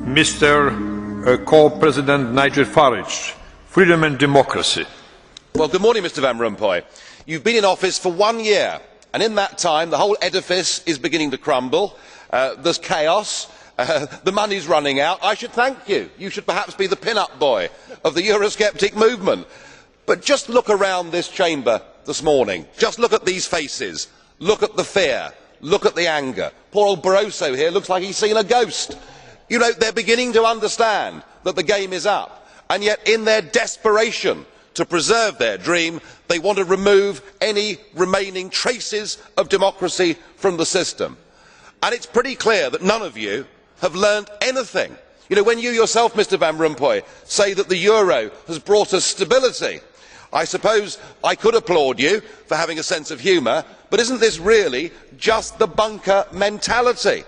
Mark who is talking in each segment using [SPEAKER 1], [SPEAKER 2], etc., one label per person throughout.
[SPEAKER 1] Mr. Co-President Nigel Farage, Freedom and Democracy.
[SPEAKER 2] Well, good morning, Mr. Van Rompuy. You've been in office for 1 year, and in that time the whole edifice is beginning to crumble. There's chaos. The money's running out. I should thank you. You should perhaps be the pin-up boy of the Eurosceptic movement. But just look around this chamber this morning. Just look at these faces. Look at the fear. Look at the anger. Poor old Barroso here looks like he's seen a ghost. You know, they're beginning to understand that the game is up. And yet, in their desperation to preserve their dream, they want to remove any remaining traces of democracy from the system. And it's pretty clear that none of you have learned anything. You know, when you yourself, Mr. Van Rompuy, say that the euro has brought us stability, I suppose I could applaud you for having a sense of humour, but isn't this really just the bunker mentality?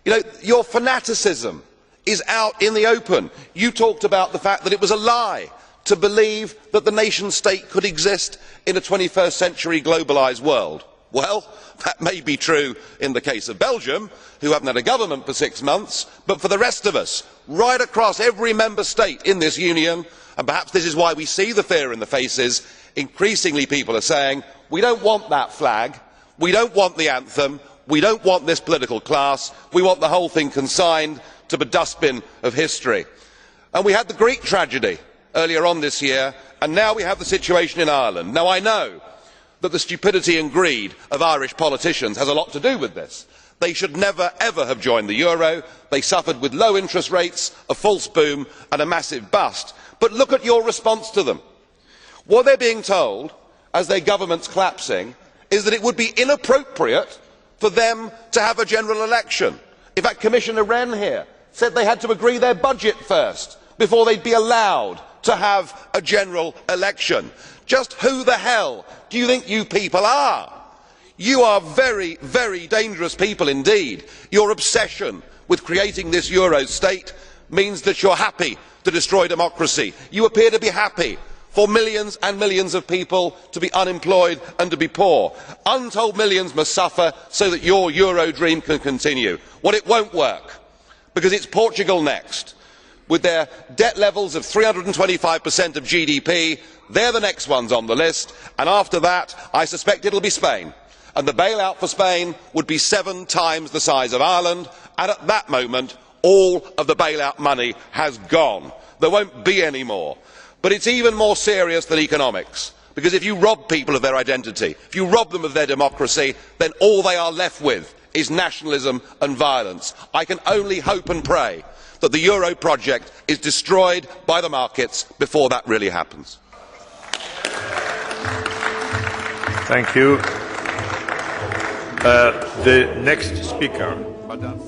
[SPEAKER 2] You know, your fanaticism is out in the open. You talked about the fact that it was a lie to believe that the nation state could exist in a 21st century globalised world. Well, that may be true in the case of Belgium, who haven't had a government for 6 months, but for the rest of us, right across every member state in this union, and perhaps this is why we see the fear in the faces, increasingly people are saying, we don't want that flag, we don't want the anthem, we don't want this political class, we want the whole thing consigned to the dustbin of history. And we had the Greek tragedy earlier on this year, and now we have the situation in Ireland. Now I know that the stupidity and greed of Irish politicians has a lot to do with this. They should never ever have joined the euro. They suffered with low interest rates, a false boom and a massive bust. But look at your response to them. What they're being told, as their government's collapsing, is that it would be inappropriate for them to have a general election. In fact, Commissioner Rehn here said they had to agree their budget first before they'd be allowed to have a general election. Just who the hell do you think you people are? You are very, very dangerous people indeed. Your obsession with creating this euro state means that you're happy to destroy democracy. You appear to be happy for millions and millions of people to be unemployed and to be poor. Untold millions must suffer so that your euro dream can continue. Well, it won't work, because it's Portugal next. With their debt levels of 325% of GDP, they're the next ones on the list, and after that I suspect it will be Spain. And the bailout for Spain would be 7 times the size of Ireland, and at that moment all of the bailout money has gone. There won't be any more. But it's even more serious than economics, because if you rob people of their identity, if you rob them of their democracy, then all they are left with is nationalism and violence. I can only hope and pray that the euro project is destroyed by the markets before that really happens.
[SPEAKER 1] Thank you. The next speaker, Madam.